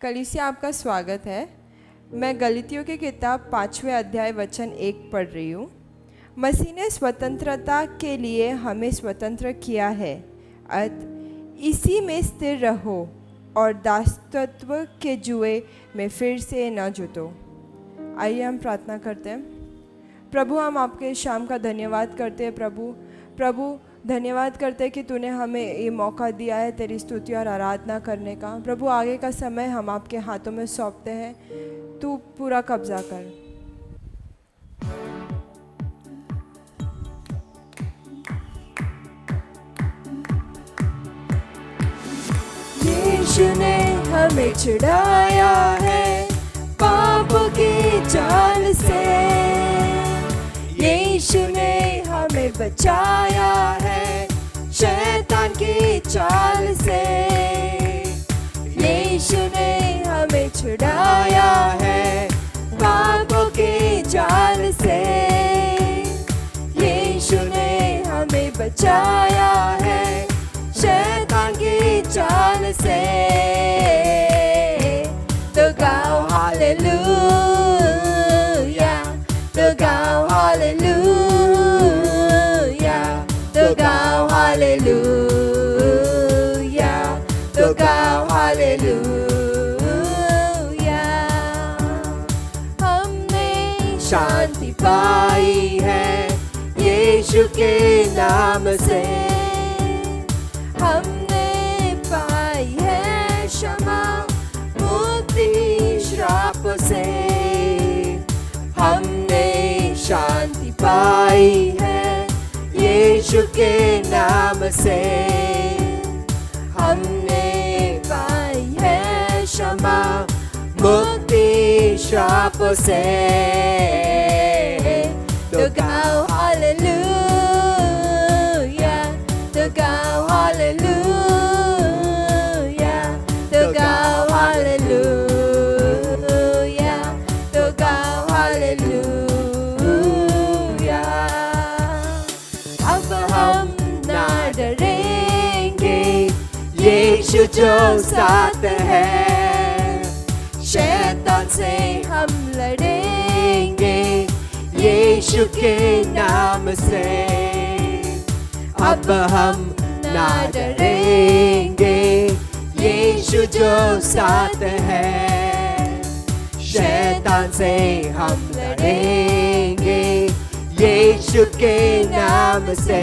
कलीसिया आपका स्वागत है। मैं गलातियों की किताब 5वें अध्याय वचन 1 पढ़ रही हूँ। मसीह ने स्वतंत्रता के लिए हमें स्वतंत्र किया है, अतः इसी में स्थिर रहो और दासत्व के जुए में फिर से न जुटो। आइए हम प्रार्थना करते हैं। प्रभु, हम आपके शाम का धन्यवाद करते हैं। प्रभु धन्यवाद करते हैं कि तूने हमें ये मौका दिया है तेरी स्तुति और आराधना करने का। प्रभु, आगे का समय हम आपके हाथों में सौंपते हैं, तू पूरा कब्जा कर। यीशु ने हमें छुड़ाया है पापों की जाल से, यीशु ने हमें बचाया है शैतान की चाल से, यीशु ने हमें छुड़ाया है पापों की जाल से, यीशु ने हमें बचाया है शैतान की चाल से। तो गाओ हालेलुया, तो गाओ हालेलुया, तो गाओ हालेलुया, तो गाओ हालेलुया। हमने शांति पाई है यीशु के नाम से, हमने पाई है क्षमा मुक्ति श्राप से, हमने शांति पाई है यीशु के नाम से, हमने पाई है क्षमा मुक्ति श्राप से। तो गाओ हालेलुया, तो गाओ हालेलुया, तो गाओ हालेलुया, तो गाओ हालेलुया। अब हम ना डरेंगे, यीशु जो साथ है, शैतान से हम लड़ेंगे यीशु के नाम से। अब हम ना डरेंगे, यीशु जो साथ है, शैतान से हम लड़ेंगे यीशु के नाम से।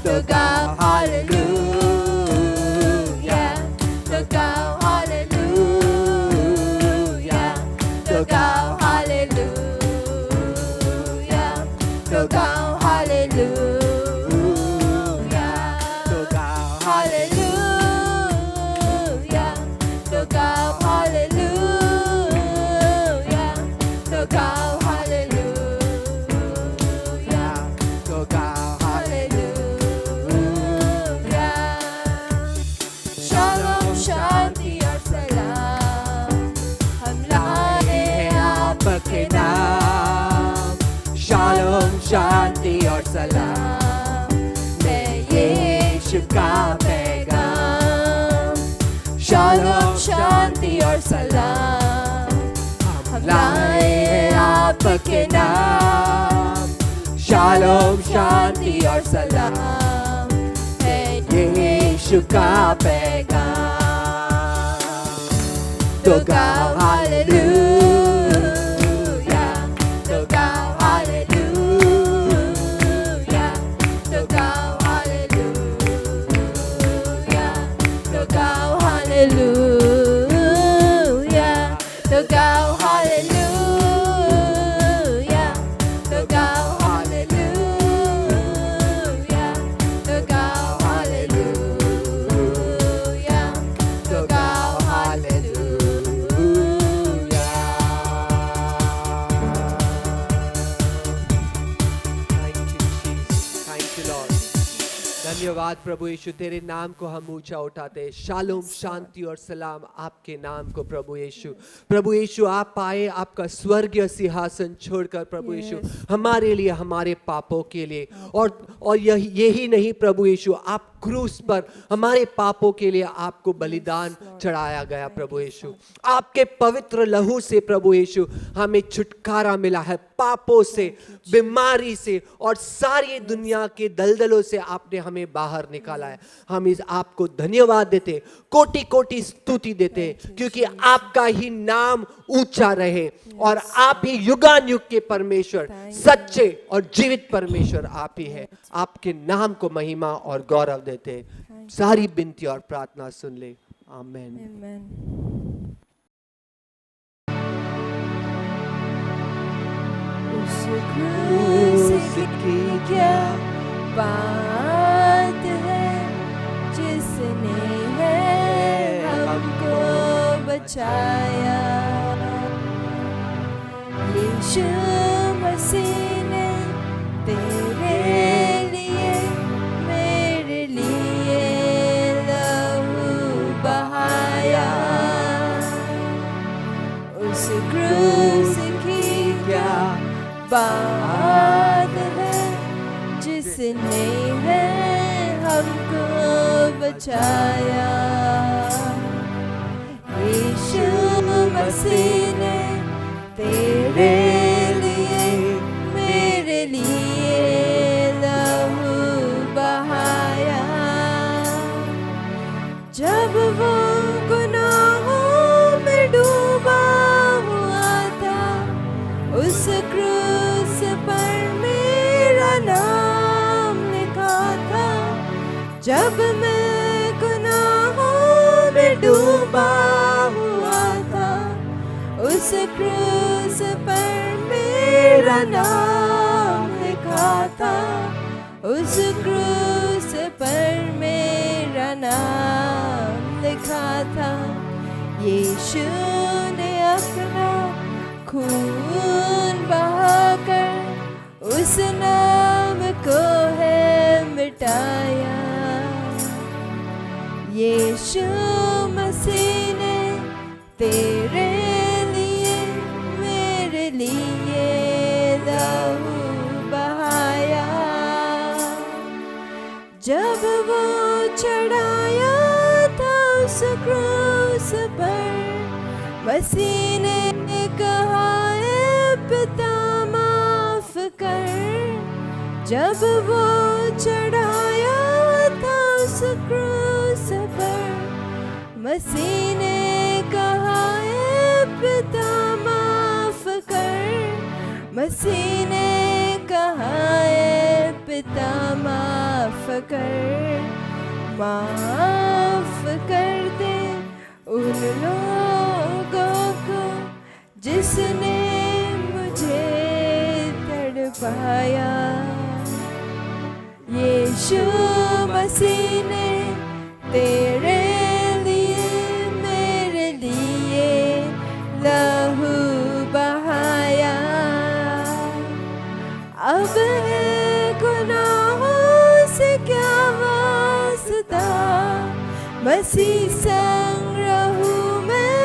तो गाओ हालेलुया, तो गाओ हालेलुया, तो गाओ हालेलुया, तो गाओ हालेलुया, तो गाओ हालेलुया, तो गाओ हालेलुया, तो गाओ हालेलुया, तो गाओ हालेलुया। शालोम शांति और सलाम हम लाए आपके नाम, शालोम शांति और सलाम मैं यीशु का पैगाम, शालोम शांति और सलाम हम लाए आपके नाम, शालोम शांति और सलाम है यीशु का पैगाम। तो गाओ हालेलुया, तो गाओ हालेलुया, तो गाओ हालेलुया, तो गाओ हालेलुया, तो गाओ हालेलुया, तो गाओ हालेलुया, तो गाओ हालेलुया, तो गाओ हालेलुया। धन्यवाद प्रभु यीशु, तेरे नाम को हम ऊंचा उठाते हैं। शालोम, शांति और सलाम आपके नाम को प्रभु यीशु। प्रभु यीशु आप आए आपका स्वर्गीय सिंहासन छोड़कर प्रभु यीशु हमारे लिए, हमारे पापों के लिए, और यही नहीं प्रभु यीशु, आप क्रूस पर हमारे पापों के लिए आपको बलिदान चढ़ाया गया प्रभु यीशु। आपके पवित्र लहू से प्रभु यीशु हमें छुटकारा मिला है पापों से, बीमारी से और सारी दुनिया के दलदलों से आपने हमें बाहर निकाला है। हम इस आपको धन्यवाद देते, कोटि कोटि स्तुति देते, क्योंकि आपका ही नाम ऊंचा रहे और आप ही युगानुयुग के परमेश्वर, सच्चे और जीवित परमेश्वर आप ही है। आपके नाम को महिमा और गौरव देते। सारी विनती और प्रार्थना सुन ले। आमेन। आमेन। उस क्रूस की क्या बात है, जिसने है हमको बचाया। यीशु मसीह ने तेरे लिए, मेरे लिए लहू बहाया। उस क्रूस की क्या बात है, जिसने है हमको बचाया। यीशु मसीह ने तेरे लिए, मेरे लिए लहू बहाया। जब वो गुनाहों में डूबा हुआ था, उस क्रूस पर मेरा नाम लिखा था। जब मैं गुनाहों में डूबा हुआ था, उस क्रूस पर मेरा नाम लिखा था। उस क्रूस पर मेरा नाम लिखा था। यीशु ने अपना खून बहाकर उस नाम को है मिटाया। यीशु मसीह ने तेरे लिए, मेरे लिए लहू बहाया। जब वो चढ़ाया था उस क्रूस पर, मसीह ने कहा है पिता माफ कर। जब वो चढ़ाया था उस क्रूस पर, मसीह ने कहा है पिता माफ कर। मसीह ने कहा है पिता माफ कर। माफ कर दे उन लोगों को जिसने मुझे तड़पाया। यीशु मसीह ने तेरे लिए, मेरे लिए लहू बहाया। अब है गुनाहों से क्या वास्ता, मसीह संग रहूं मैं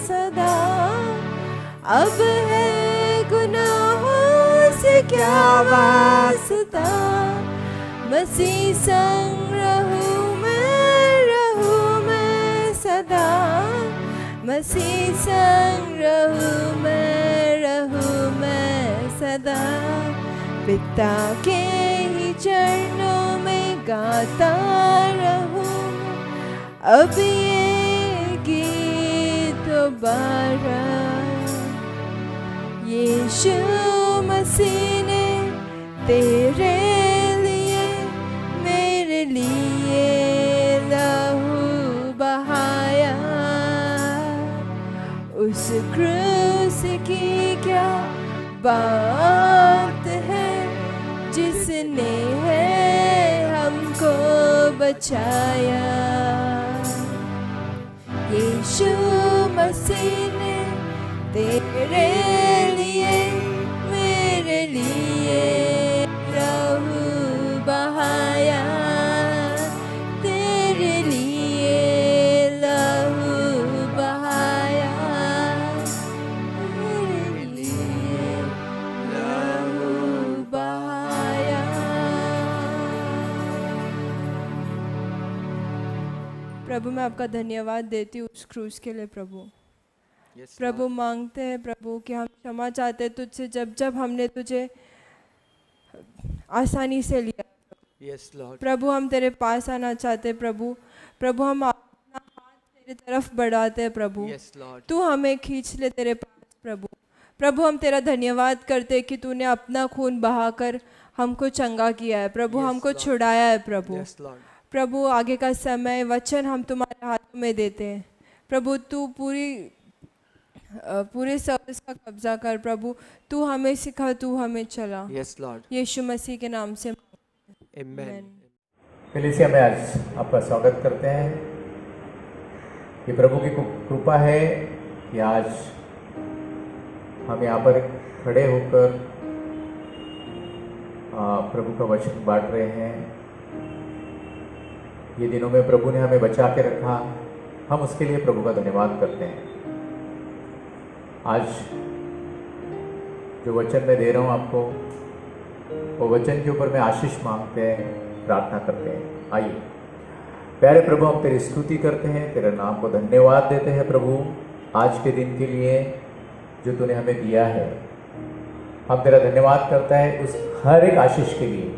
सदा। अब है गुनाहों से क्या वास्ता, मसीह संग रहूं मैं सदा। मसीह संग रहूं मैं सदा। पिता के ही चरणों में गाता रहूं अब ये गीत दोबारा। यीशु मसीह ने तेरे लिए, मेरे लिए लहू बहाया। उस क्रूस की क्या बात है, जिसने है हमको बचाया। यीशु मसीह ने तेरे लिए, मेरे लिए लहू बहाया। प्रभु मैं आपका धन्यवाद देती हूँ उस क्रूज के लिए प्रभु। प्रभु मांगते हैं प्रभु कि हम क्षमा चाहते हैं तुझसे जब जब हमने तुझे आसानी से लिया। यस लॉर्ड, प्रभु हम तेरे पास आना चाहते हैं प्रभु। प्रभु हम अपना हाथ तेरे तरफ बढ़ाते हैं प्रभु। यस लॉर्ड, तू हमें खींच ले तेरे पास प्रभु। प्रभु हम तेरा धन्यवाद करते हैं कि तूने अपना खून बहाकर हमको चंगा किया है प्रभु। Yes, हमको Lord. छुड़ाया है प्रभु। यस लॉर्ड, प्रभु आगे का समय वचन हम तुम्हारे हाथों में देते हैं प्रभु। तू पूरे सर्विस का कब्जा कर प्रभु। तू हमें सिखा, तू हमें चला। यस लॉर्ड, यीशु मसीह के नाम से आमेन। कलीसिया में आज आपका स्वागत करते हैं। ये प्रभु की कृपा है कि आज हम यहाँ पर खड़े होकर प्रभु का वचन बांट रहे हैं। ये दिनों में प्रभु ने हमें बचा के रखा, हम उसके लिए प्रभु का धन्यवाद करते हैं। आज जो वचन मैं दे रहा हूँ आपको, वो वचन के ऊपर मैं आशीष मांगते हैं, प्रार्थना करते हैं। आइए प्यारे प्रभु, हम तेरी स्तुति करते हैं, तेरे नाम को धन्यवाद देते हैं प्रभु आज के दिन के लिए जो तूने हमें दिया है। हम तेरा धन्यवाद करता है उस हर एक आशीष के लिए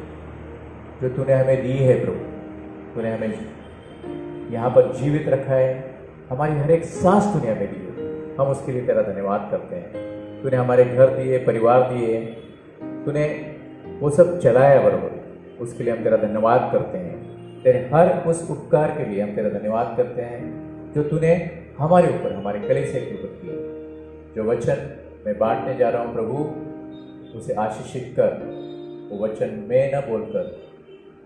जो तूने हमें दी है प्रभु। तूने हमें यहाँ पर जीवित रखा है, हमारी हर एक सांस तूने हमें दी है, हम उसके लिए तेरा धन्यवाद करते हैं। तूने हमारे घर दिए, परिवार दिए, तूने वो सब चलाया बराबर, उसके लिए हम तेरा धन्यवाद करते हैं। तेरे हर उस उपकार के लिए हम तेरा धन्यवाद करते हैं जो तूने हमारे ऊपर, हमारे कलीसिया के ऊपर किए। जो वचन मैं बांटने जा रहा हूँ प्रभु, उसे आशीषित कर। वो वचन मैं न बोलकर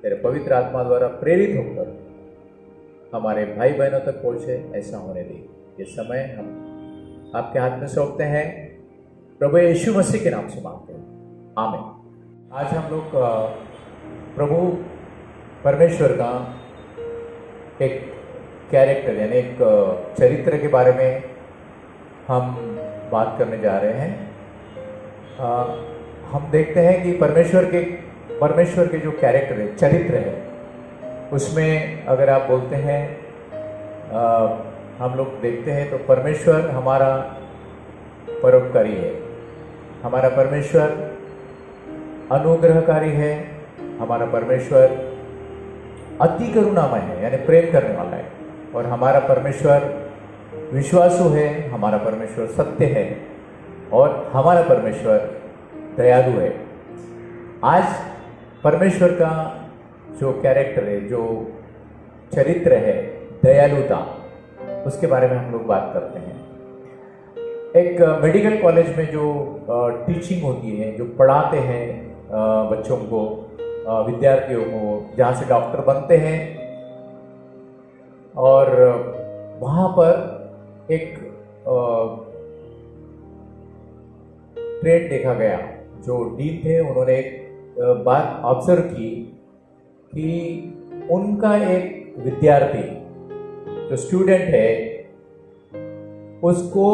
तेरे पवित्र आत्मा द्वारा प्रेरित होकर हमारे भाई बहनों तक पहुँचे, ऐसा होने दे। ये समय हम आपके हाथ में सौंपते हैं, प्रभु यीशु मसीह के नाम से मांगते हैं, आमीन। आज हम लोग प्रभु परमेश्वर का एक कैरेक्टर यानी एक चरित्र के बारे में हम बात करने जा रहे हैं। हम देखते हैं कि परमेश्वर के जो कैरेक्टर है, चरित्र है, उसमें अगर आप बोलते हैं हम लोग देखते हैं तो परमेश्वर हमारा परोपकारी है, हमारा परमेश्वर अनुग्रहकारी है, हमारा परमेश्वर अति करुणामय है यानी प्रेम करने वाला है, और हमारा परमेश्वर विश्वासु है, हमारा परमेश्वर सत्य है, और हमारा परमेश्वर दयालु है। आज परमेश्वर का जो कैरेक्टर है, जो चरित्र है, दयालुता, उसके बारे में हम लोग बात करते हैं। एक मेडिकल कॉलेज में जो टीचिंग होती है, जो पढ़ाते हैं बच्चों को, विद्यार्थियों को, जहाँ से डॉक्टर बनते हैं, और वहाँ पर एक ट्रेंड देखा गया। जो डीन थे उन्होंने एक बात ऑब्जर्व की कि उनका एक विद्यार्थी जो स्टूडेंट है उसको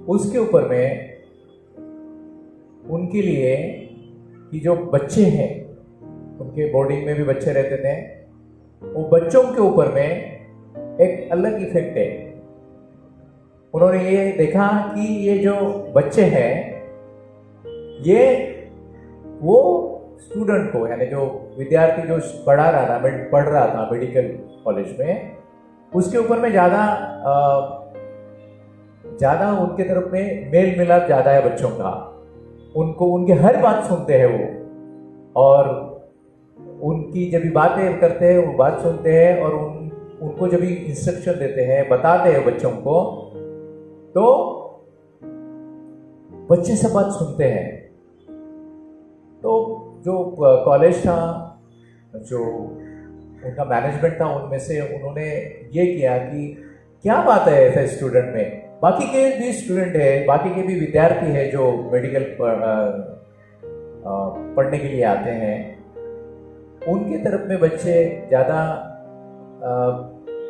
उसके ऊपर में उनके लिए कि जो बच्चे हैं, उनके बोर्डिंग में भी बच्चे रहते थे, वो बच्चों के ऊपर में एक अलग इफेक्ट है। उन्होंने ये देखा कि ये जो बच्चे हैं, ये वो स्टूडेंट को यानी जो विद्यार्थी जो पढ़ रहा था मेडिकल कॉलेज में, उसके ऊपर में ज़्यादा उनके तरफ में मेल मिलाप ज़्यादा है बच्चों का। उनको उनके हर बात सुनते हैं वो, और उनकी जब भी बातें करते हैं वो बात सुनते हैं, और उनको जब भी इंस्ट्रक्शन देते हैं, बताते हैं बच्चों को, तो बच्चे सब बात सुनते हैं। तो जो कॉलेज था, जो उनका मैनेजमेंट था, उनमें से उन्होंने ये किया कि क्या बात है ऐसा स्टूडेंट में, बाकी के भी स्टूडेंट है, बाकी के भी विद्यार्थी है जो मेडिकल पढ़ने के लिए आते हैं, उनके तरफ में बच्चे ज़्यादा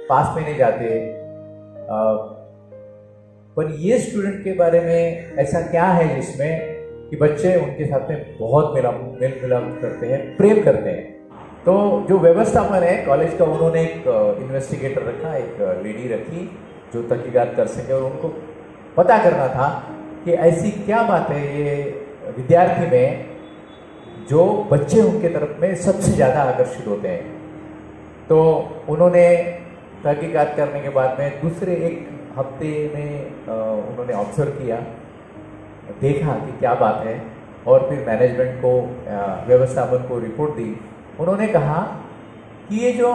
पास में नहीं जाते, पर ये स्टूडेंट के बारे में ऐसा क्या है जिसमें कि बच्चे उनके साथ में बहुत मेल मिलाप करते हैं, प्रेम करते हैं। तो जो व्यवस्थापन है कॉलेज का, उन्होंने एक इन्वेस्टिगेटर रखा, एक लेडी रखी जो तहकीकात कर सके, और उनको पता करना था कि ऐसी क्या बात है ये विद्यार्थी में जो बच्चे उनके तरफ में सबसे ज़्यादा आकर्षित होते हैं। तो उन्होंने तहकीकात करने के बाद में दूसरे एक हफ्ते में उन्होंने ऑब्जर्व किया, देखा कि क्या बात है, और फिर मैनेजमेंट को, व्यवस्थापन को रिपोर्ट दी। उन्होंने कहा कि ये जो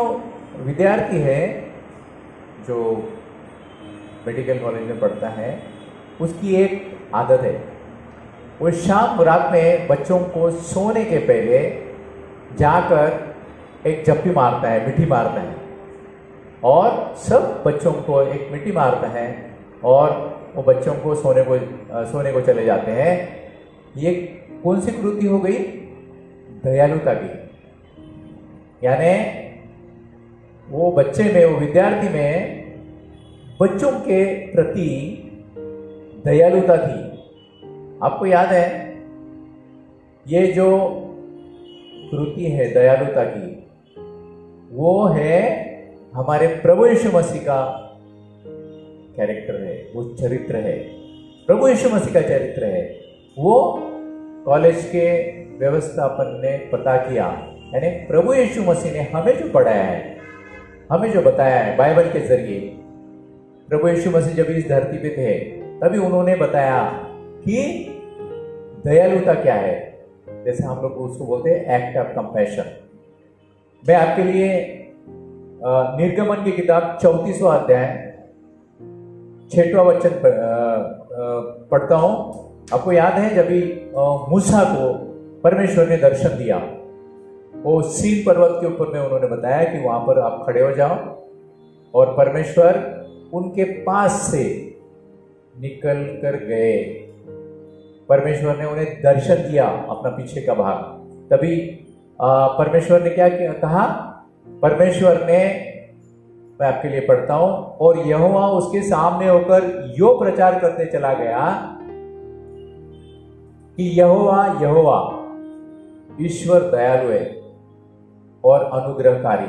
विद्यार्थी है जो मेडिकल कॉलेज में पढ़ता है, उसकी एक आदत है, वो शाम रात में बच्चों को सोने के पहले जाकर एक जप्पी मारता है, मिट्टी मारता है, और सब बच्चों को एक मिट्टी मारता है और वो बच्चों को सोने को चले जाते हैं। ये कौन सी कृति हो गई? दयालुता की। यानी वो बच्चे में, वो विद्यार्थी में बच्चों के प्रति दयालुता थी। आपको याद है ये जो कृति है दयालुता की, वो है हमारे प्रभु यीशु मसीह का कैरेक्टर है, वो चरित्र है, प्रभु यीशु मसीह का चरित्र है। वो कॉलेज के व्यवस्थापन ने पता किया, यानी प्रभु यीशु मसीह ने हमें जो पढ़ाया है, हमें जो बताया है बाइबल के जरिए। प्रभु यीशु मसीह जब इस धरती पे थे तभी उन्होंने बताया कि दयालुता क्या है, जैसे हम लोग उसको बोलते हैं एक्ट ऑफ कंपैशन। मैं आपके लिए निर्गमन की किताब 34वां अध्याय 6वां वचन पढ़ता हूं। आपको याद है जब भी मूसा को परमेश्वर ने दर्शन दिया, वो सीन पर्वत के ऊपर में उन्होंने बताया कि वहां पर आप खड़े हो जाओ, और परमेश्वर उनके पास से निकल कर गए। परमेश्वर ने उन्हें दर्शन दिया अपना पीछे का भाग। तभी परमेश्वर ने क्या कहा? परमेश्वर ने, मैं आपके लिए पढ़ता हूं, और यहोवा उसके सामने होकर यो प्रचार करते चला गया कि यहोवा यहोवा ईश्वर दयालु है और अनुग्रहकारी,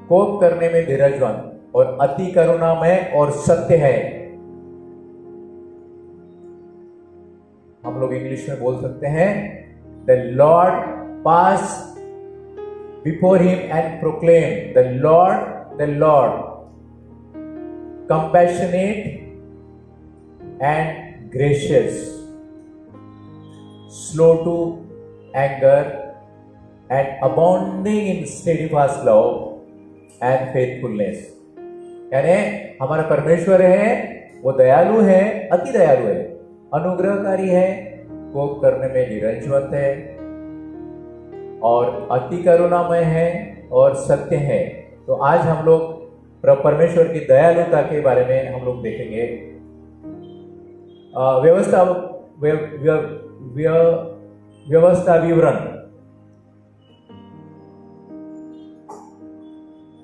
कोप करने में धीरजवान और अति करुणामय और सत्य है। हम लोग इंग्लिश में बोल सकते हैं, the Lord pass before him and proclaim, the Lord compassionate and gracious, slow to anger and abounding in steadfast love and faithfulness। यानी हमारा परमेश्वर है, वो दयालु है, अति दयालु है, अनुग्रहकारी है, कोप करने में धीरजवंत है, और अति करुणामय है और सत्य है। तो आज हम लोग परमेश्वर की दयालुता के बारे में हम लोग देखेंगे। व्यवस्था विवरण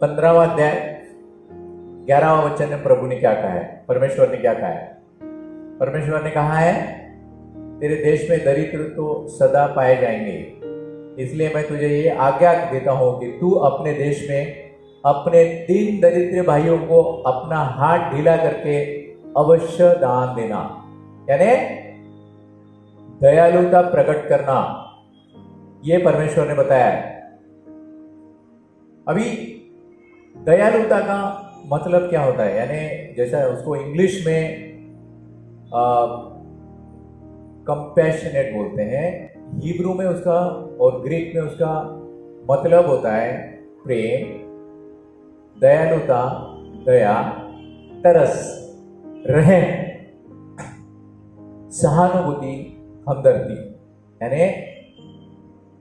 15वां अध्याय 11वां वचन में प्रभु ने क्या कहा है, परमेश्वर ने क्या कहा है? परमेश्वर ने कहा है, तेरे देश में दरिद्र तो सदा पाए जाएंगे, इसलिए मैं तुझे ये आज्ञा देता हूं कि तू अपने देश में अपने 3 दरिद्र भाइयों को अपना हाथ ढीला करके अवश्य दान देना। यानी दयालुता प्रकट करना, यह परमेश्वर ने बताया है। अभी दयालुता का मतलब क्या होता है? यानी जैसा उसको इंग्लिश में कंपैशनेट बोलते हैं, हिब्रू में उसका और ग्रीक में उसका मतलब होता है प्रेम, दयालुता, दया, तरस, रहम, सहानुभूति, हमदर्दी। यानी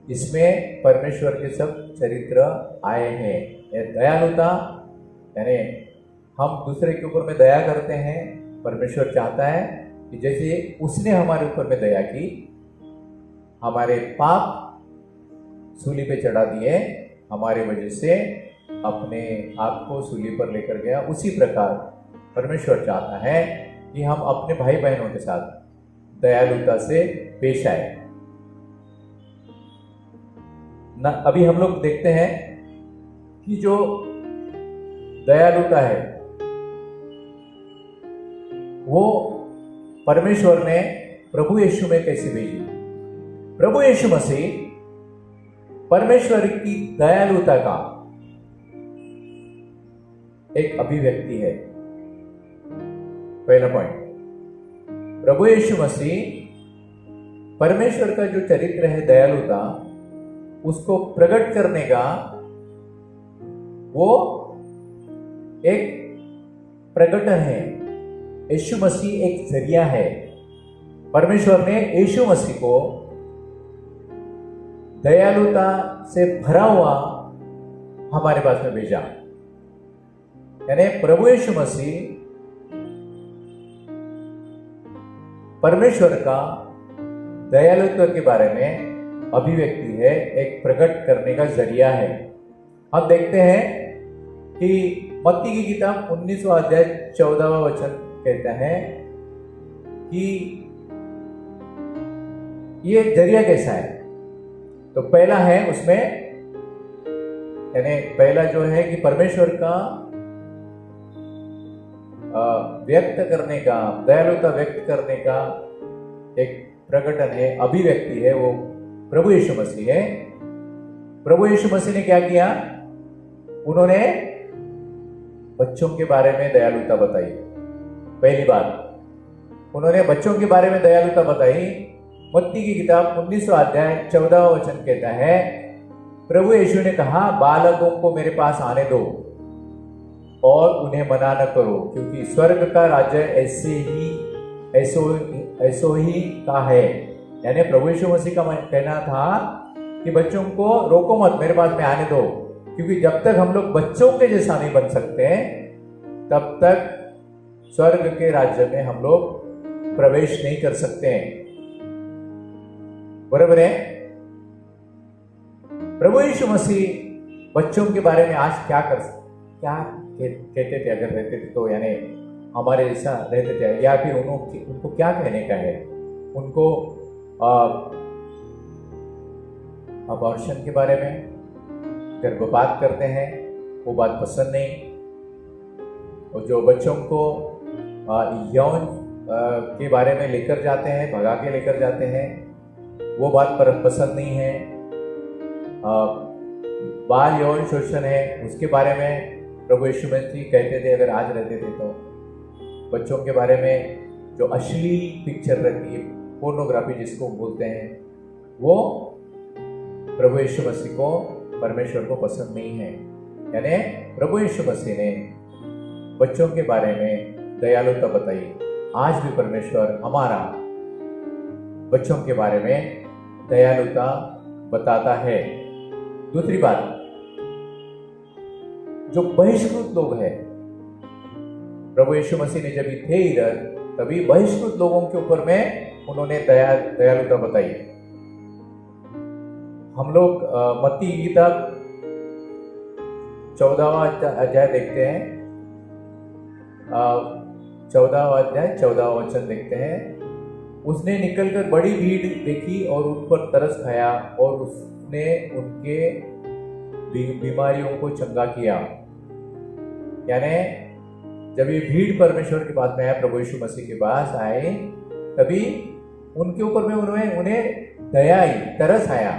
इसमें परमेश्वर के सब चरित्र आए हैं। दयालुता यानी हम दूसरे के ऊपर में दया करते हैं। परमेश्वर चाहता है कि जैसे उसने हमारे ऊपर में दया की, हमारे पाप सूली पे चढ़ा दिए, हमारे वजह से अपने आप को सूली पर लेकर गया, उसी प्रकार परमेश्वर चाहता है कि हम अपने भाई बहनों के साथ दयालुता से पेश आए। अभी हम लोग देखते हैं कि जो दयालुता है वो परमेश्वर ने प्रभु यीशु में कैसे भेजी। प्रभु यीशु मसीह परमेश्वर की दयालुता का एक अभिव्यक्ति है। पहला पॉइंट, प्रभु यीशु मसीह परमेश्वर का जो चरित्र है दयालुता, उसको प्रकट करने का वो एक प्रकटन है। यीशु मसीह एक जरिया है। परमेश्वर ने यीशु मसीह को दयालुता से भरा हुआ हमारे पास में भेजा। यानी प्रभु यीशु मसीह परमेश्वर का दयालुत्व के बारे में अभिव्यक्ति है, एक प्रकट करने का जरिया है। हम देखते हैं कि मत्ती की किताब 19वां अध्याय 14वां वचन कहता है कि ये जरिया कैसा है। तो पहला है उसमें, यानी पहला जो है कि परमेश्वर का व्यक्त करने का, दयालुता व्यक्त करने का एक प्रकटन है, अभिव्यक्ति है, वो प्रभु यीशु मसीह है। प्रभु यीशु मसीह ने क्या किया? उन्होंने बच्चों के बारे में दयालुता बताई। पहली बात उन्होंने बच्चों के बारे में दयालुता बताई। मत्ती की किताब 19वां अध्याय 14वां वचन कहता है, प्रभु यीशु ने कहा, बालकों को मेरे पास आने दो और उन्हें मना न करो, क्योंकि स्वर्ग का राज्य ऐसो ही का है। यानी प्रभु यीशु मसीह का कहना था कि बच्चों को रोको मत, मेरे पास में आने दो, क्योंकि जब तक हम लोग बच्चों के जैसा नहीं बन सकते तब तक स्वर्ग के राज्य में हम लोग प्रवेश नहीं कर सकते हैं। बराबर है? प्रभु यीशु मसीह बच्चों के बारे में आज क्या कहते थे अगर रहते थे तो, यानी हमारे जैसा रहते थे, या फिर उनको क्या कहने का है? उनको अबॉर्शन के बारे में गर्भपात करते हैं, वो बात पसंद नहीं। और जो बच्चों को यौन के बारे में लेकर जाते हैं, भगा के लेकर जाते हैं, वो बात पर पसंद नहीं है। बाल यौन शोषण है, उसके बारे में प्रभु यीशु मसीह कहते थे अगर आज रहते थे तो। बच्चों के बारे में जो अश्लील पिक्चर रहती है, पोर्नोग्राफी जिसको बोलते हैं, वो प्रभु यीशु मसीह को, परमेश्वर को पसंद नहीं है। यानी प्रभु यीशु मसीह ने बच्चों के बारे में दयालुता बताई। आज भी परमेश्वर हमारा बच्चों के बारे में दयालुता बताता है। दूसरी बात, जो बहिष्कृत लोग हैं, प्रभु यीशु मसीह ने जब थे इधर, तभी बहिष्कृत लोगों के ऊपर में उन्होंने दयालुता बताई। हम लोग मत्ती की किताब 14वां अध्याय देखते हैं, 14वां अध्याय 14वां वचन देखते हैं। उसने निकलकर बड़ी भीड़ देखी और उन पर तरस खाया और उसने उनके बीमारियों को चंगा किया। यानी जब ये भीड़ परमेश्वर के पास में आया, प्रभु यीशु मसीह के पास आए, तभी उनके ऊपर में उन्हें दया आई, तरस आया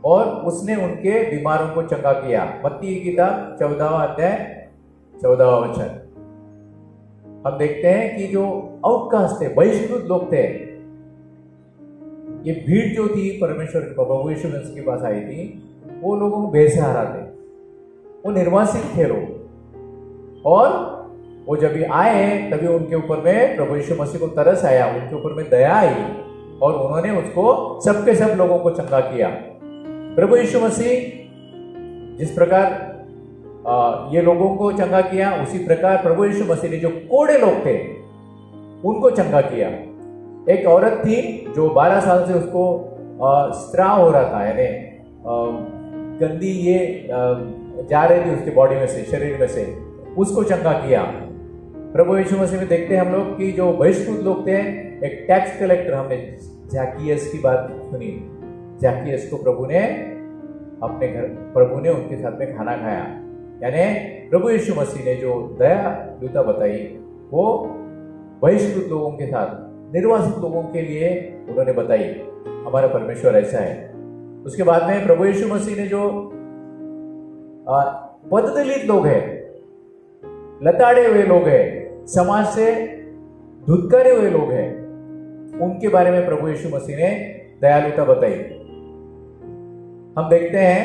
और उसने उनके बीमारों को चंगा किया। मत्ती की किताब 14वां अध्याय 14वां वचन। हम देखते हैं कि जो आउटकास्ट थे, बहिष्कृत लोग थे, ये भीड़ जो थी परमेश्वर के प्रभु यीशु मसीह के पास आई थी, वो लोगों को बेसहारा थे, वो निर्वासित थे लोग। और वो जब भी आए तभी उनके ऊपर में प्रभु यीशु मसीह को तरस आया, उनके ऊपर में दया आई और उन्होंने उसको सबके सब लोगों को चंगा किया। प्रभु यीशु मसीह जिस प्रकार ये लोगों को चंगा किया, उसी प्रकार प्रभु यीशु मसीह ने जो कोड़े लोग थे उनको चंगा किया। एक औरत थी जो 12 साल से उसको स्त्राव हो रहा था, यानी गंदी ये जा रही थी उसके बॉडी में से, शरीर में से, उसको चंगा किया। प्रभु यीशु मसीह में देखते हैं हम लोग कि जो बहिष्कृत लोग थे, एक टैक्स कलेक्टर, हमने जैकियस की बात सुनी, जैकियस को प्रभु ने अपने घर प्रभु ने उनके साथ में खाना खाया। यानी प्रभु यीशु मसीह ने जो दयालुता बताई वो बहिष्कृत लोगों के साथ, निर्वासित लोगों के लिए उन्होंने बताई। हमारा परमेश्वर ऐसा है। उसके बाद में प्रभु यीशु मसीह ने जो पददलित लोग हैं, लताड़े हुए लोग हैं, समाज से धुतकारे हुए लोग हैं, उनके बारे में प्रभु यीशु मसीह ने दयालुता बताई। हम देखते हैं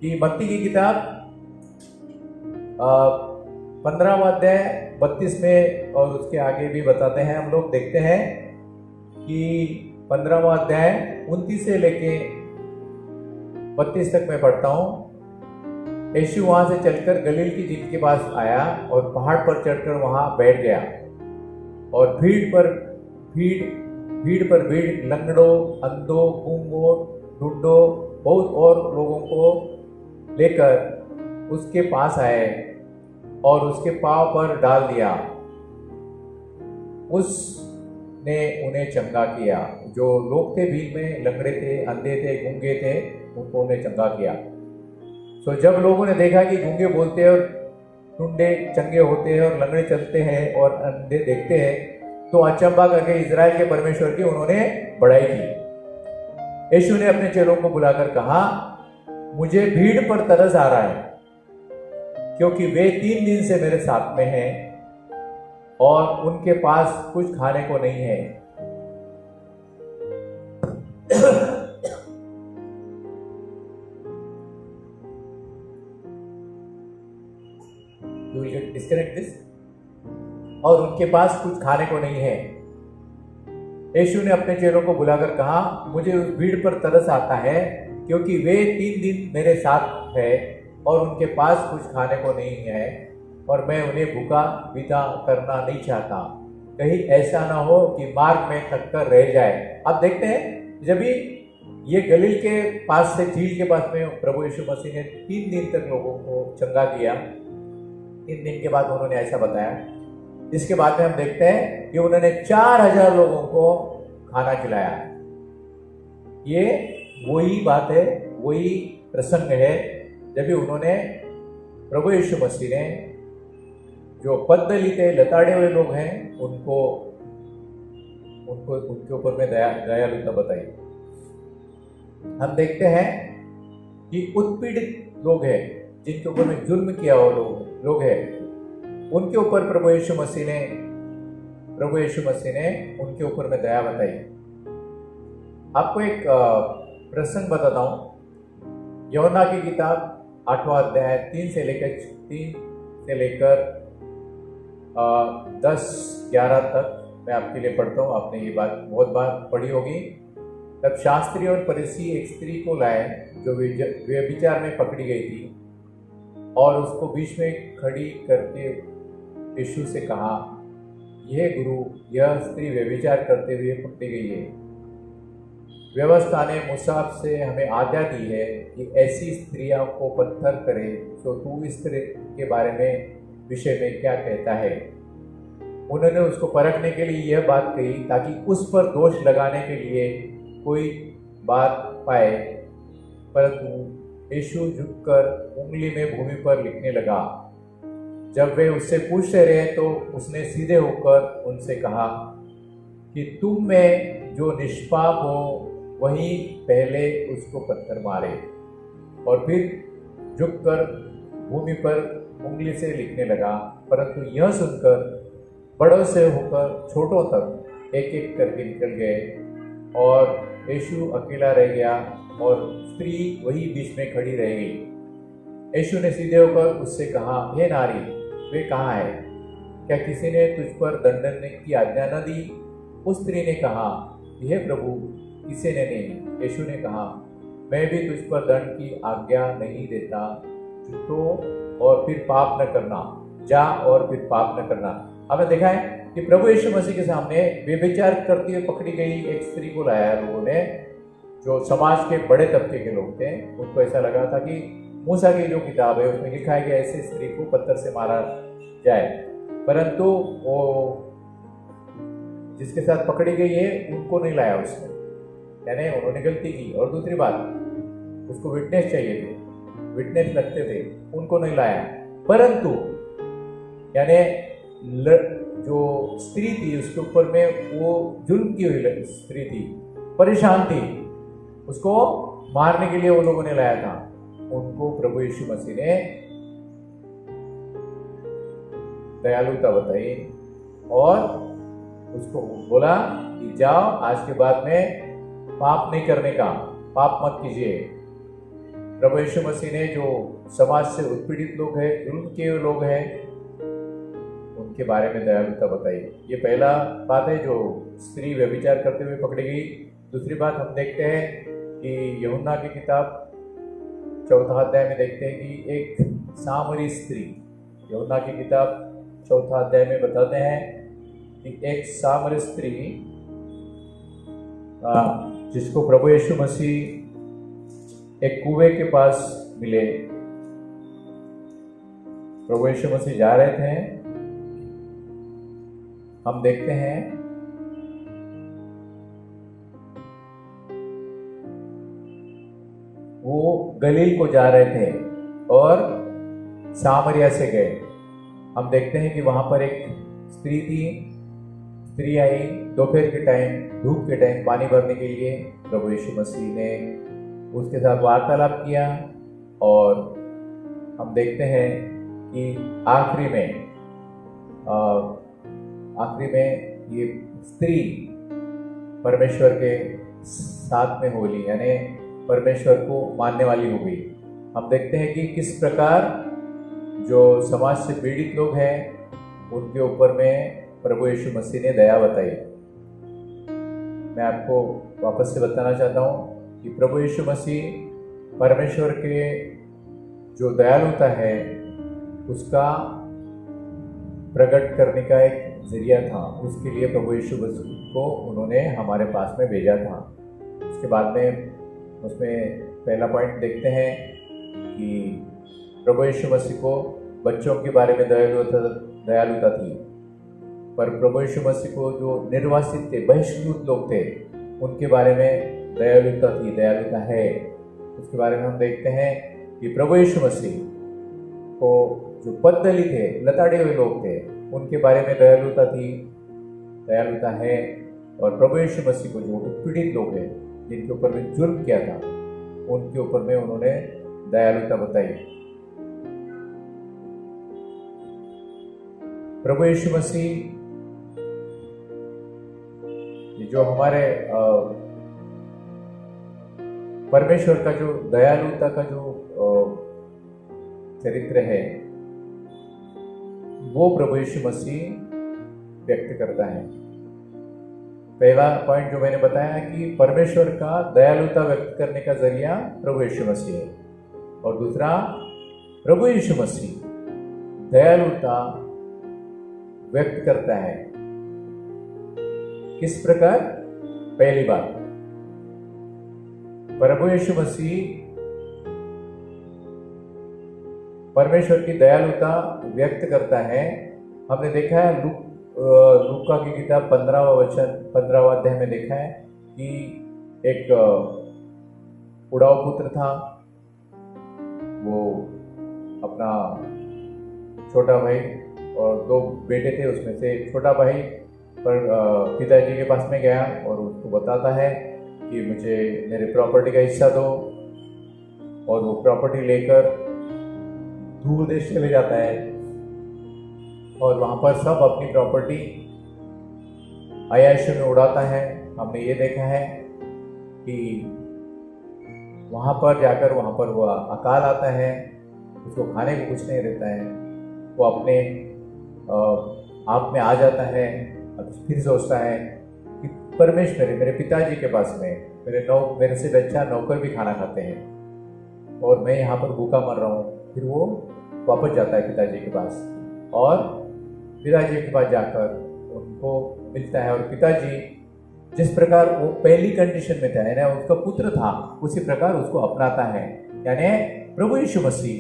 कि मत्ती की किताब 15वां अध्याय 32 में और उसके आगे भी बताते हैं। हम लोग देखते हैं कि 15वां अध्याय 29 से लेके 32 तक मैं पढ़ता हूं। यीशु वहां से चलकर गलील की झील के पास आया और पहाड़ पर चढ़कर वहां बैठ गया, और भीड़ पर भीड़, लंगड़ों, अंधों, गूंगों, ढूंढों, बहुत और लोगों को लेकर उसके पास आए और उसके पांव पर डाल दिया। उसने उन्हें चंगा किया। जो लोग थे भीड़ में, लंगड़े थे, अंधे थे, गूंगे थे, उनको उन्हें चंगा किया। तो जब लोगों ने देखा कि गूंगे बोलते हैं और टुंडे चंगे होते हैं और लंगड़े चलते हैं और अंधे देखते हैं, तो अचंभा करके इजराइल के परमेश्वर की उन्होंने बड़ाई की। यीशु ने अपने चेलों को बुलाकर कहा, मुझे भीड़ पर तरस आ रहा है, क्योंकि वे 3 दिन से मेरे साथ में हैं और उनके पास कुछ खाने को नहीं है। You will get disconnect this? और उनके पास कुछ खाने को नहीं है। यीशु ने अपने चेलों को बुलाकर कहा, मुझे उस भीड़ पर तरस आता है, क्योंकि वे 3 दिन मेरे साथ है और उनके पास कुछ खाने को नहीं है, और मैं उन्हें भूखा विदा करना नहीं चाहता, कहीं ऐसा ना हो कि मार्ग में थक कर रह जाए। अब देखते हैं, जब भी ये गलील के पास से झील के पास में प्रभु यीशु मसीह ने 3 दिन तक लोगों को चंगा किया। 3 दिन के बाद उन्होंने ऐसा बताया। इसके बाद में हम देखते हैं कि उन्होंने 4000 लोगों को खाना खिलाया। ये वही बात है, वही प्रसंग है जब भी उन्होंने प्रभु यीशु मसीह ने जो पददलित लताड़े हुए लोग हैं उनको उनके ऊपर में दयालुता बताई। हम देखते हैं कि उत्पीड़ित लोग हैं, जिनके ऊपर में जुल्म किया हुआ लोग हैं, उनके ऊपर प्रभु यीशु मसीह ने उनके ऊपर में दया बताई। आपको एक प्रसंग बताता हूं। यूहन्ना की किताब 8वां अध्याय 3 से लेकर 10-11 तक मैं आपके लिए पढ़ता हूं। आपने ये बात बहुत बार पढ़ी होगी। तब शास्त्री और फरीसी एक स्त्री को लाए जो व्यभिचार में पकड़ी गई थी, और उसको बीच में खड़ी करके यीशु से कहा, यह गुरु, यह स्त्री व्यभिचार करते हुए पकड़ी गई है। व्यवस्था ने मूसा से हमें आज्ञा दी है कि ऐसी स्त्रियों को पत्थर करे, तो तू इस स्त्री के बारे में विषय में क्या कहता है? उन्होंने उसको परखने के लिए यह बात कही ताकि उस पर दोष लगाने के लिए कोई बात पाए। परंतु यीशु झुककर उंगली में भूमि पर लिखने लगा। जब वे उससे पूछते रहे तो उसने सीधे होकर उनसे कहा कि तुम में जो निष्पाप हो वही पहले उसको पत्थर मारे। और फिर झुककर भूमि पर उंगली से लिखने लगा। परंतु यह सुनकर बड़ों से होकर छोटों तक एक एक करके निकल गए, और यीशु अकेला रह गया और स्त्री वही बीच में खड़ी रह गई। यीशु ने सीधे होकर उससे कहा, हे नारी, वे कहाँ है? क्या किसी ने तुझ पर दंडन की आज्ञा न दी? उस स्त्री ने कहा, हे प्रभु, किसी ने नहीं। यीशु ने कहा, मैं भी तुझ पर दंड की आज्ञा नहीं देता। तो और फिर पाप न करना, जा और फिर पाप न करना। आपने देखा है कि प्रभु यीशु मसीह के सामने व्यभिचार करती हुई पकड़ी गई एक स्त्री को लाया लोगों ने, जो समाज के बड़े तबके के लोग थे। उनको ऐसा लगा था कि मूसा की जो किताब है उसमें लिखा है कि ऐसे स्त्री को पत्थर से मारा जाए, परंतु वो जिसके साथ पकड़ी गई है उनको नहीं लाया उसने, यानी उन्होंने गलती की। और दूसरी बात, उसको विटनेस चाहिए थे, विटनेस लगते थे, उनको नहीं लाया। परंतु यानी जो स्त्री थी उसके ऊपर में वो जुल्म की हुई स्त्री थी, परेशान थी, उसको मारने के लिए वो लोगों ने लाया था। उनको प्रभु यीशु मसीह ने दयालुता बताई और उसको बोला कि जाओ, आज के बाद में पाप नहीं करने का, पाप मत कीजिए। प्रभु यीशु मसीह ने जो समाज से उत्पीड़ित लोग हैं, जुल्म किए लोग हैं, उनके बारे में दयालुता बताई। ये पहला बात है जो स्त्री व्यभिचार करते हुए पकड़ी गई। दूसरी बात हम देखते हैं कि यूहन्ना की किताब 4 अध्याय में देखते हैं कि एक सामरी स्त्री, यूहन्ना की किताब 4 अध्याय में बताते हैं कि एक सामरी स्त्री जिसको प्रभु यीशु मसीह एक कुएं के पास मिले। प्रभु यीशु मसीह जा रहे थे, हम देखते हैं वो गलील को जा रहे थे और सामरिया से गए। हम देखते हैं कि वहां पर एक स्त्री थी, स्त्री आई दोपहर के टाइम, धूप के टाइम पानी भरने के लिए। प्रभु यीशु मसीह ने उसके साथ वार्तालाप किया और हम देखते हैं कि आखिरी में ये स्त्री परमेश्वर के साथ में हो ली, यानी परमेश्वर को मानने वाली हो गई। हम देखते हैं कि किस प्रकार जो समाज से पीड़ित लोग हैं उनके ऊपर में प्रभु यीशु मसीह ने दया बताई। मैं आपको वापस से बताना चाहता हूँ कि प्रभु यीशु मसीह परमेश्वर के जो दयालुता है उसका प्रकट करने का एक जरिया था। उसके लिए प्रभु यीशु मसीह को उन्होंने हमारे पास में भेजा था। उसके बाद में उसमें पहला पॉइंट देखते हैं कि प्रभु यीशु मसीह को बच्चों के बारे में दयालुता थी, पर प्रभु यीशु मसीह को जो निर्वासित थे, बहिष्कृत लोग थे, उनके बारे में दयालुता थी, दयालुता है। उसके बारे में हम देखते हैं कि प्रभु यीशु मसीह को जो पद्दली थे, लताड़े हुए लोग थे, उनके बारे में दयालुता थी, दयालुता है। और प्रभु यीशु मसीह को जो पीड़ित लोग हैं, जिनके ऊपर में जुर्म किया था, उनके ऊपर में उन्होंने दयालुता बताई। प्रभु यीशु मसीह जो हमारे परमेश्वर का जो दयालुता का जो चरित्र है, वो प्रभु यीशु मसीह व्यक्त करता है। पहला पॉइंट जो मैंने बताया कि परमेश्वर का दयालुता व्यक्त करने का जरिया प्रभु यीशु मसीह है, और दूसरा प्रभु यीशु मसीह दयालुता व्यक्त करता है। किस प्रकार? पहली बात, प्रभु यीशु मसीह परमेश्वर की दयालुता व्यक्त करता है। हमने देखा है लूका की किताब 15वां अध्याय में देखा है कि एक उड़ाऊ पुत्र था, वो अपना छोटा भाई और 2 बेटे थे, उसमें से छोटा भाई पर पिताजी के पास में गया और उसको बताता है कि मुझे मेरे प्रॉपर्टी का हिस्सा दो, और वो प्रॉपर्टी लेकर दूर देश चले जाता है और वहाँ पर सब अपनी प्रॉपर्टी अय्याशी में उड़ाता है। हमने ये देखा है कि वहाँ पर जाकर वहाँ पर वो अकाल आता है, उसको खाने को कुछ नहीं रहता है, वो अपने आप में आ जाता है। अब फिर सोचता है कि परमेश्वर मेरे पिताजी के पास में मेरे से अच्छा नौकर भी खाना खाते हैं और मैं यहाँ पर भूखा मर रहा हूँ। फिर वो वापस जाता है पिताजी के पास और पिताजी के पास जाकर उनको मिलता है, और पिताजी जिस प्रकार वो पहली कंडीशन में था, यानी उसका पुत्र था, उसी प्रकार उसको अपनाता है। यानी प्रभु यीशु मसीह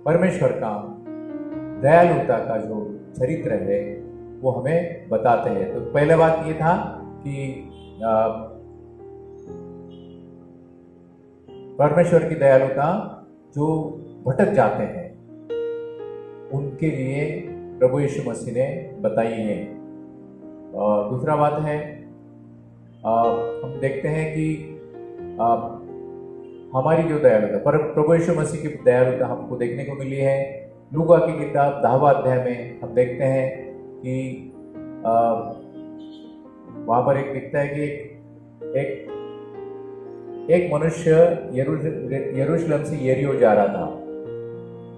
परमेश्वर का दयालुता का जो चरित्र है वो हमें बताते हैं। तो पहले बात ये था कि परमेश्वर की दयालुता जो भटक जाते हैं उनके लिए प्रभु यीशु मसीह ने बताई है। और दूसरा बात है, हम देखते हैं कि हमारी जो दयालुता, पर प्रभु यीशु मसीह की दयालुता हमको देखने को मिली है। लूका की किताब 10वां अध्याय में हम देखते हैं कि वहाँ पर एक लिखता है कि एक मनुष्य यरूशलेम से यरीहो जा रहा था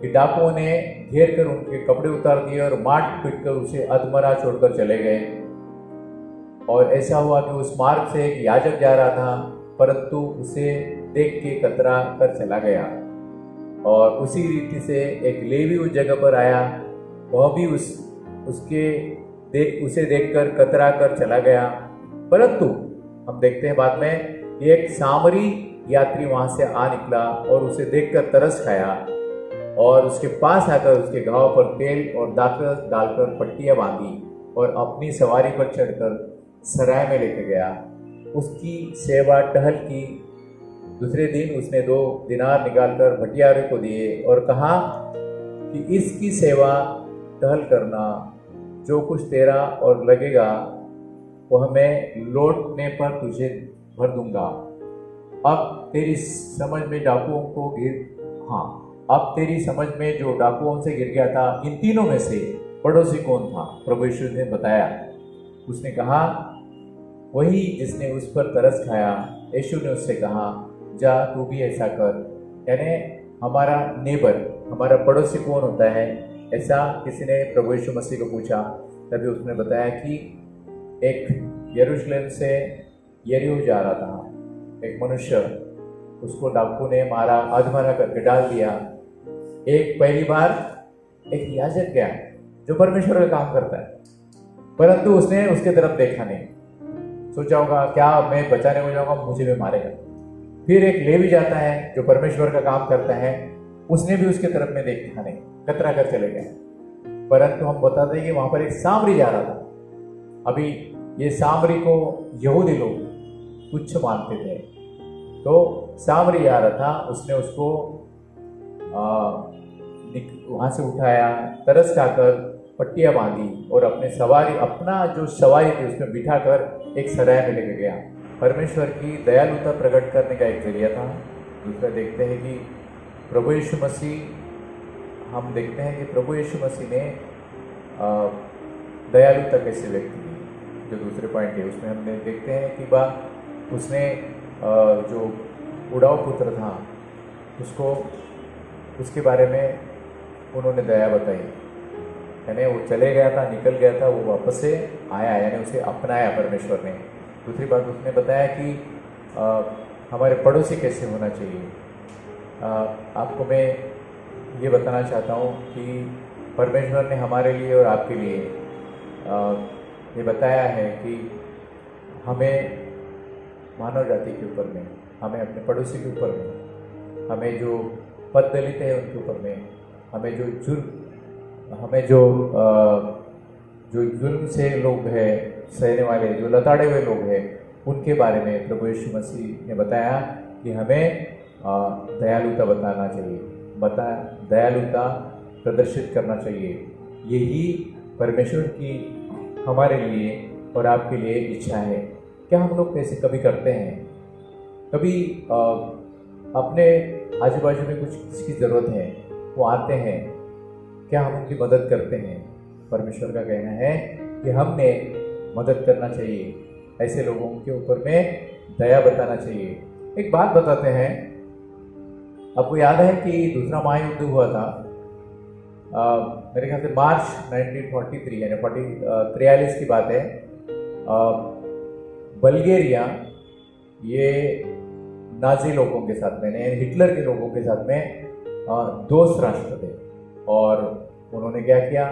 कि डाकुओं ने घेर कर उनके कपड़े उतार दिए और मार पीट कर उसे अधमरा छोड़कर चले गए। और ऐसा हुआ कि उस मार्ग से एक याजक जा रहा था, परंतु उसे देख के कतरा कर चला गया। और उसी रीति से एक लेवी उस जगह पर आया, वह भी उसे देखकर कतरा कर चला गया। परंतु हम देखते हैं बाद में एक सामरी यात्री वहां से आ निकला और उसे देखकर तरस खाया और उसके पास आकर उसके घाव पर तेल और दाखरस डालकर पट्टियां बांधी और अपनी सवारी पर चढ़कर सराय में लेके गया। उसकी सेवा टहल की। दूसरे दिन उसने 2 दिनार निकालकर भटियारे को दिए और कहा कि इसकी सेवा टहल करना, जो कुछ तेरा और लगेगा वह मैं लौटने पर तुझे भर दूंगा। अब तेरी समझ में जो डाकुओं से गिर गया था, इन तीनों में से पड़ोसी कौन था? प्रभु यीशु ने बताया। उसने कहा, वही जिसने उस पर तरस खाया। यीशु ने उससे कहा, जा तू भी ऐसा कर। यानी हमारा नेबर, हमारा पड़ोसी कौन होता है? ऐसा किसी ने प्रभु यीशु मसीह को पूछा। तभी उसने बताया कि एक यरूशलेम से यरीहो जा रहा था एक मनुष्य, उसको डाकू ने मारा, अधमरा करके डाल दिया। एक पहली बार एक याजक गया जो परमेश्वर का काम करता है, परंतु उसने उसके तरफ देखा नहीं। सोचा होगा क्या मैं बचाने हो जाऊंगा, मुझे भी मारेगा। फिर एक लेवी जाता है जो परमेश्वर का काम करता है, उसने भी उसके तरफ में देखा नहीं, कतरा कर चले गए। परंतु हम बताते हैं कि वहां पर एक सामरी जा रहा था। अभी ये सामरी को यहूदी लोग तुच्छ मानते थे, तो सामरी आ रहा था, उसने उसको वहां से उठाया, तरस खाकर पट्टियां बांधी और अपना जो सवारी थी उसमें बिठाकर एक सराय में लेके गया। परमेश्वर की दयालुता प्रकट करने का एक जरिया था। दूसरा देखते हैं कि प्रभु यीशु मसीह, हम देखते हैं कि प्रभु यीशु मसीह ने दयालुता कैसे व्यक्त की। जो दूसरे पॉइंट है उसमें हमने देखते हैं कि उसने जो उड़ाऊ पुत्र था उसके बारे में उन्होंने दया बताई। यानी वो चले गया था, निकल गया था, वो वापस से आया, यानी उसे अपनाया परमेश्वर ने। दूसरी बात उसने बताया कि हमारे पड़ोसी कैसे होना चाहिए। आपको मैं ये बताना चाहता हूँ कि परमेश्वर ने हमारे लिए और आपके लिए ये बताया है कि हमें मानव जाति के ऊपर में, हमें अपने पड़ोसी के ऊपर में, हमें जो पद दलित है उनके ऊपर में, हमें जो जुल्म से लोग हैं सहने वाले, जो लताड़े हुए लोग हैं, उनके बारे में प्रभु यीशु मसीह ने बताया कि हमें दयालुता बताना चाहिए, दयालुता प्रदर्शित करना चाहिए। यही परमेश्वर की हमारे लिए और आपके लिए इच्छा है। क्या हम लोग ऐसे कभी करते हैं? कभी अपने आजू बाजू में कुछ किसकी ज़रूरत है, वो आते हैं, क्या हम उनकी मदद करते हैं? परमेश्वर का कहना है कि हमने मदद करना चाहिए, ऐसे लोगों के ऊपर में दया बताना चाहिए। एक बात बताते हैं, आपको याद है कि दूसरा महायुद्ध हुआ था, मेरे ख्याल से मार्च 1943 यानी 43 की बात है। बल्गेरिया ये नाजी लोगों के साथ में, यानी हिटलर के लोगों के साथ में दोस्त राष्ट्र थे। और उन्होंने क्या किया,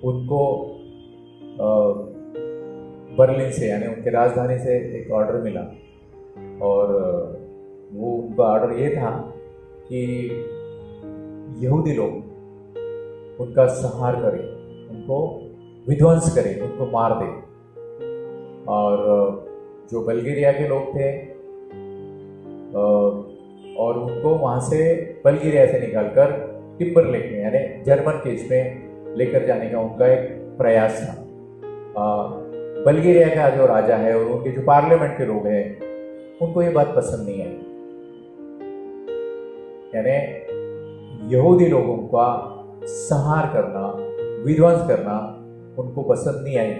उनको बर्लिन से यानी उनके राजधानी से एक ऑर्डर मिला, और वो उनका ऑर्डर ये था कि यहूदी लोग उनका संहार करें, उनको विध्वंस करें, उनको मार दें। और जो बल्गेरिया के लोग थे और उनको वहाँ से बल्गेरिया से निकालकर टिम्बर लेक में यानी जर्मन केज में लेकर जाने का उनका एक प्रयास था। बल्गेरिया का जो राजा है और उनके जो पार्लियामेंट के लोग हैं उनको ये बात पसंद नहीं आई, यानी यहूदी लोगों का संहार करना, विध्वंस करना उनको पसंद नहीं आई।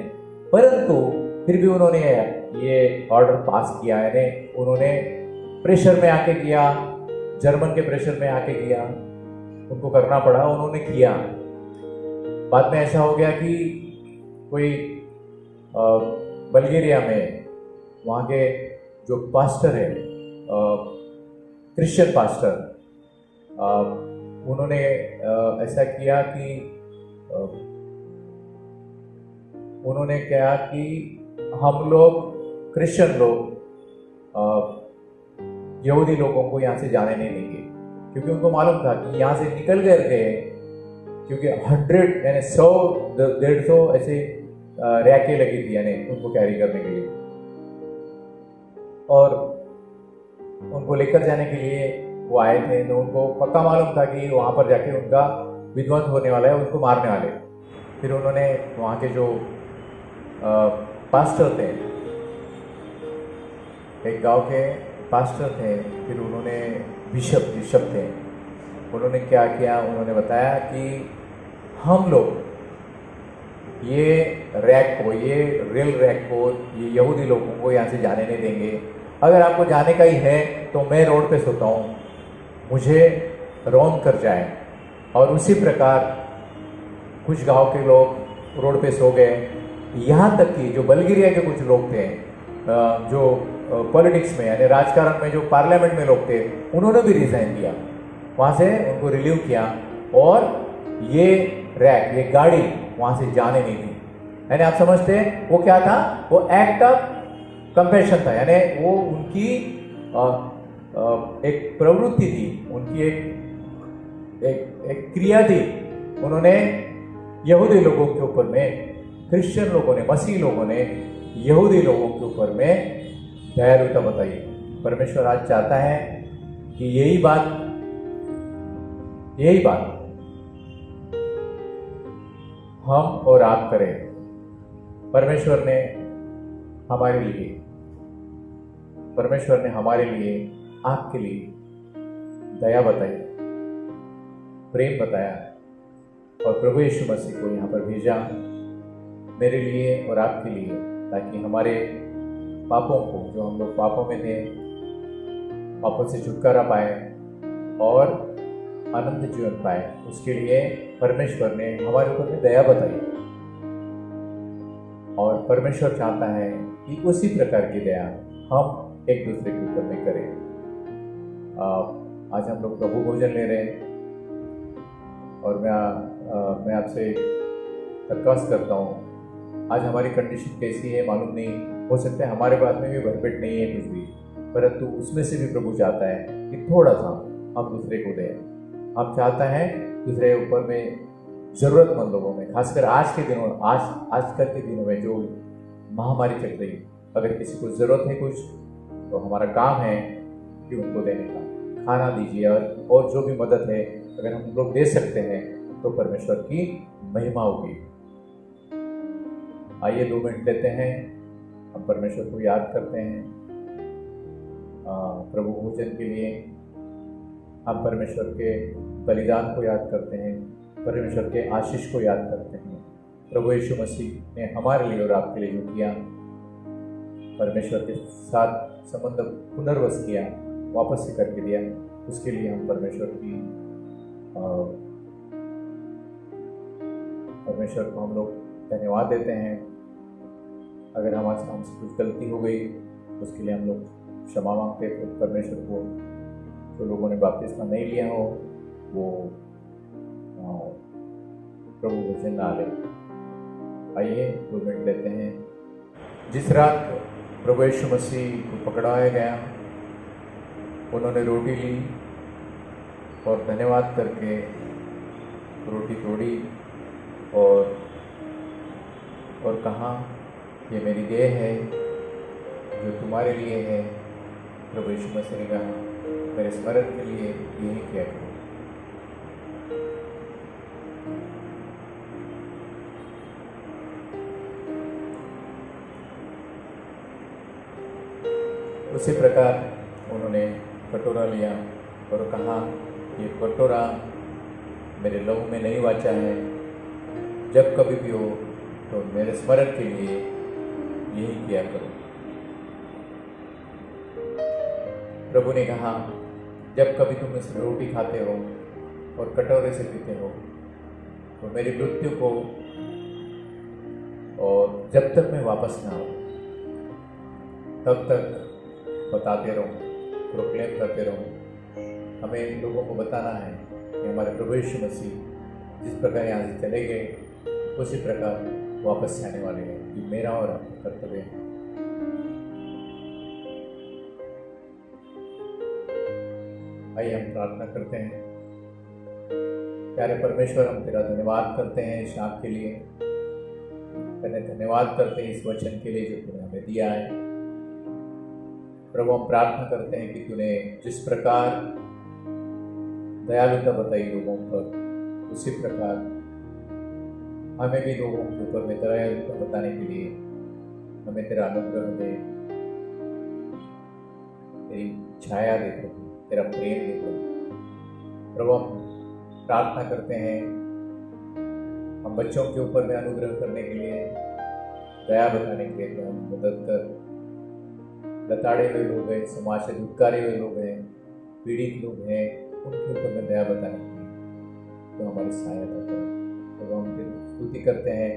परंतु फिर भी उन्होंने ये ऑर्डर पास किया, यानी उन्होंने प्रेशर में आके किया, जर्मन के प्रेशर में आके किया, उनको करना पड़ा, उन्होंने किया। बाद में ऐसा हो गया कि कोई बल्गेरिया में वहाँ के जो पास्टर है, क्रिश्चियन पास्टर, उन्होंने ऐसा किया कि उन्होंने कहा कि हम लोग क्रिश्चियन लोग यहूदी लोगों को यहाँ से जाने नहीं देंगे, क्योंकि उनको मालूम था कि यहाँ से निकल गए, क्योंकि 100 यानी 100-150 ऐसे रैकें लगी थी यानी उनको कैरी करने के लिए, और उनको लेकर जाने के लिए वो आए थे। तो उनको पक्का मालूम था कि वहाँ पर जाके उनका विध्वंस होने वाला है, उनको मारने वाले। फिर उन्होंने वहाँ के जो पास्टर थे, एक गांव के पास्टर थे, फिर उन्होंने बिशप थे, उन्होंने क्या किया, उन्होंने बताया कि हम लोग ये रेल रैक को, ये यहूदी लोगों को यहाँ से जाने नहीं देंगे। अगर आपको जाने का ही है तो मैं रोड पे सोता हूँ, मुझे रौंद कर जाए। और उसी प्रकार कुछ गांव के लोग रोड पे सो गए। यहाँ तक कि जो बल्गेरिया के कुछ लोग थे, जो पॉलिटिक्स में यानी राजकारण में जो पार्लियामेंट में लोग थे, उन्होंने भी रिजाइन दिया, वहाँ से उनको रिलीव किया, और ये रैक, ये गाड़ी वहाँ से जाने नहीं दी। यानी आप समझते हैं वो क्या था, वो एक्ट ऑफ कंपैशन था, यानी वो उनकी एक प्रवृत्ति थी, उनकी एक क्रिया थी। उन्होंने यहूदी लोगों के ऊपर में, क्रिश्चियन लोगों ने, मसीह लोगों ने यहूदी लोगों के ऊपर में दयालुता बताई। परमेश्वर आज चाहता है कि यही बात हम और आप करें। परमेश्वर ने हमारे लिए, आपके लिए दया बताई, प्रेम बताया, और प्रभु यीशु मसीह को यहाँ पर भेजा मेरे लिए और आपके लिए, ताकि हमारे पापों को, जो हम लोग पापों में थे, पापों से छुटकारा पाए और आनंद जीवन पाए। उसके लिए परमेश्वर ने हमारे ऊपर में दया बताई, और परमेश्वर चाहता है कि उसी प्रकार की दया हम एक दूसरे के ऊपर में करें। आज हम लोग प्रभु भोजन ले रहे हैं, और मैं आपसे रिक्वेस्ट करता हूँ, आज हमारी कंडीशन कैसी है मालूम नहीं, हो सकता है हमारे पास में भी भरपेट नहीं है कुछ भी, परंतु उसमें से भी प्रभु चाहता है कि थोड़ा सा हम दूसरे को दें। आप चाहता है दूसरे ऊपर में ज़रूरतमंद लोगों में, खासकर आजकल के दिनों में जो महामारी चल रही, अगर किसी को ज़रूरत है कुछ, तो हमारा काम है कि उनको देने का। खाना दीजिए, और जो भी मदद है अगर हम लोग दे सकते हैं तो परमेश्वर की महिमा होगी। आइए 2 मिनट लेते हैं, हम परमेश्वर को याद करते हैं। प्रभु भोजन के लिए हम परमेश्वर के बलिदान को याद करते हैं, परमेश्वर के आशीष को याद करते हैं। प्रभु यीशु मसीह ने हमारे लिए और आपके लिए जो किया, परमेश्वर के साथ संबंध पुनर्वस किया, वापस से करके दिया, उसके लिए हम परमेश्वर को हम लोग धन्यवाद देते हैं। अगर हमसे कुछ गलती हो गई, उसके लिए हम लोग क्षमा मांगते हैं। तो परमेश्वर को, जो लोगों ने बपतिस्मा नहीं लिया हो, वो प्रभु भोजन ना ले। आइए 2 मिनट लेते हैं। जिस रात प्रभु यीशु मसीह को पकड़ाया गया, उन्होंने रोटी ली और धन्यवाद करके रोटी तोड़ी और कहा, ये मेरी देह है जो तुम्हारे लिए है। प्रभु यीशु मसीह ने कहा, मेरे स्मरण के लिए यही किया करो। उसी प्रकार उन्होंने कटोरा लिया और कहा, ये कटोरा मेरे लहू में नहीं वाचा है, जब कभी भी हो तो मेरे स्मरण के लिए यही किया करो। प्रभु ने कहा, जब कभी तुम इस रोटी खाते हो और कटोरे से पीते हो तो मेरी मृत्यु को और जब तक मैं वापस ना आऊं तब तक बताते रहो, प्रोक्लेम करते रहो। हमें लोगों को बताना है कि हमारे प्रभु यीशु मसीह जिस प्रकार यहाँ से चले गए उसी प्रकार वापस आने वाले हैं। ये मेरा और आपका कर्तव्य है। आइए हम प्रार्थना करते हैं। प्यारे परमेश्वर, हम तेरा धन्यवाद करते हैं इस शाम के लिए। तेरे धन्यवाद करते हैं इस वचन के लिए जो तूने हमें दिया है। प्रभु, हम प्रार्थना करते हैं कि तूने जिस प्रकार दयालुता बताई लोगों पर, उसी प्रकार हमें भी लोगों के ऊपर में दयालुता बताने के लिए हमें तेरा अनुग्रह दे, तेरी छाया दे प्रभु, तेरा प्रेम दे प्रभु। प्रभु, हम प्रार्थना करते हैं हम बच्चों के ऊपर में अनुग्रह करने के लिए, दया बताने के लिए तो हम मदद कर। लताड़े हुए लोग हैं, समाज से धुतकारे हुए लोग हैं, पीड़ित लोग हैं, उनके ऊपर में दया बताने के लिए तो हमारी सहायता करो। तो हम फिर स्तुति करते हैं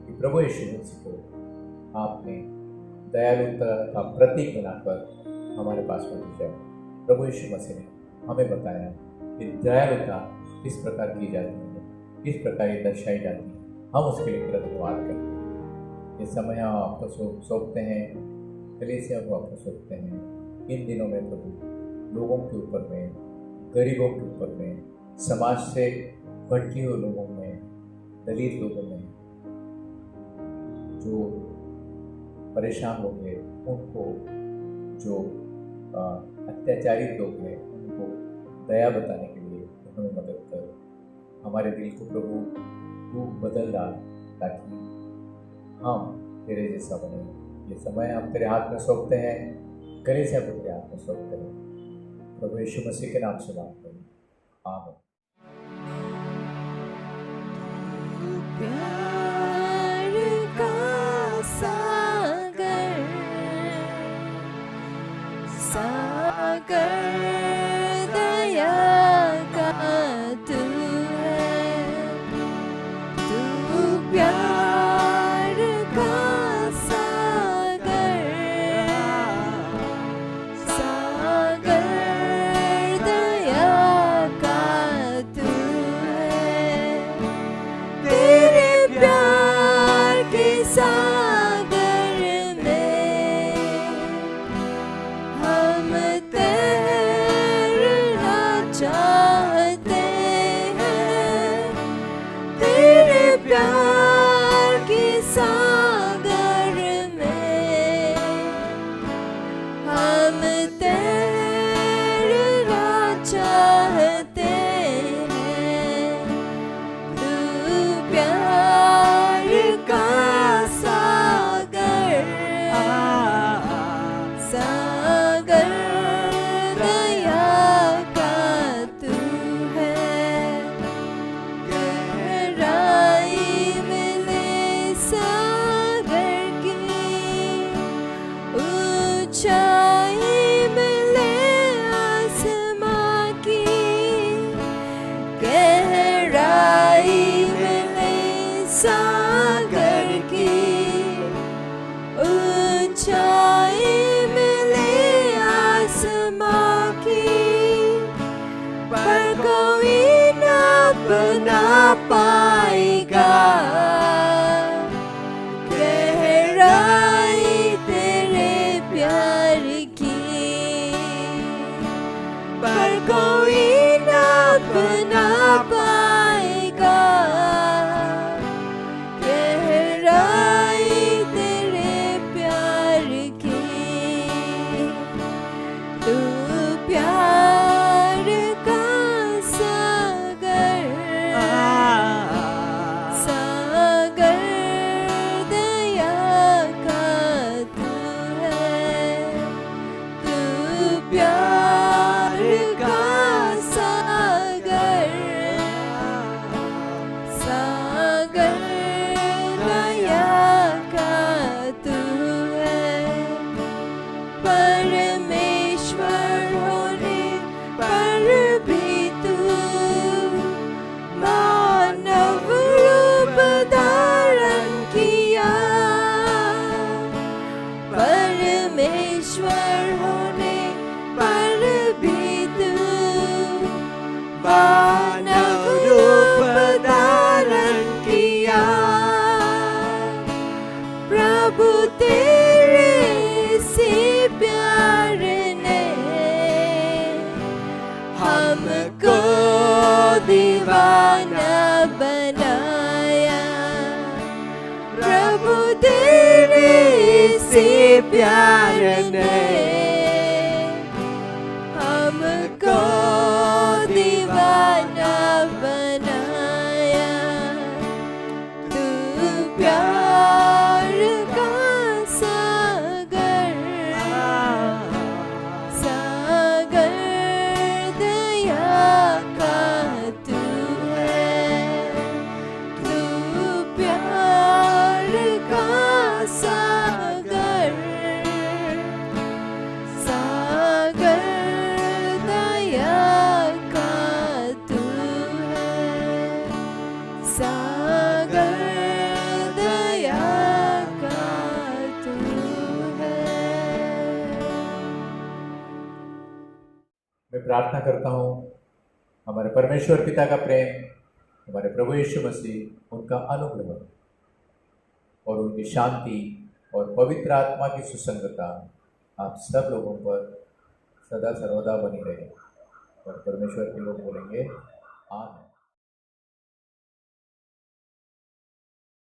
कि प्रभु यीशु मसीह को आपने दयालुता का प्रतीक बनाकर हमारे पास में भेजा। प्रभु यीशु मसीह ने हमें बताया कि दयालुता किस प्रकार की जाती है, किस प्रकार ये दर्शाई जाती है। हम उसके लिए धन्यवाद करते हैं। ये समय हम आपको सौंपते हैं, कलीसिया को आपको सौंपते हैं। इन दिनों में प्रभु लोगों के ऊपर में, गरीबों के ऊपर में, समाज से भटके हुए लोगों में, दलित लोगों में, जो परेशान लोग हैं उनको, जो अत्याचारी लोग हैं उनको दया बताने के लिए हमें मदद कर। हमारे दिल को प्रभु तू बदल डाल ताकि हम तेरे जैसा बने। ये समय हम तेरे हाथ में सौंपते हैं, कलीसिया को तेरे हाथ में सौंपते हैं। प्रभु यीशु मसीह के नाम से बात करें, आमीन। प्यार का सागर, सागर दया का तू है, तू प्यार का सागर, सागर दया का तू है। तेरे प्यार के सागर में हम तैर परमेश्वर होने पर भी तू मानव रूप धारण किया। परमेश्वर होने पर भी तू मानव रूप धारण किया। प्रभु तेरे से प्यार ने हमको दीवाना बनाया। प्रभु तेरे से प्यार ने हमको दीवाना बनाया। तू प्यार का सागर, सागर दया का तू है। तू प्यार का सागर, सागर दया का तू है। सागर दया का तू है। मैं प्रार्थना करता हूँ हमारे परमेश्वर पिता का प्रेम, हमारे प्रभु यीशु मसीह, उनका अनुग्रह और उनकी शांति और पवित्र आत्मा की सुसंगता आप सब लोगों पर सदा सर्वदा बनी रहे। और परमेश्वर के लोग बोलेंगे आमीन।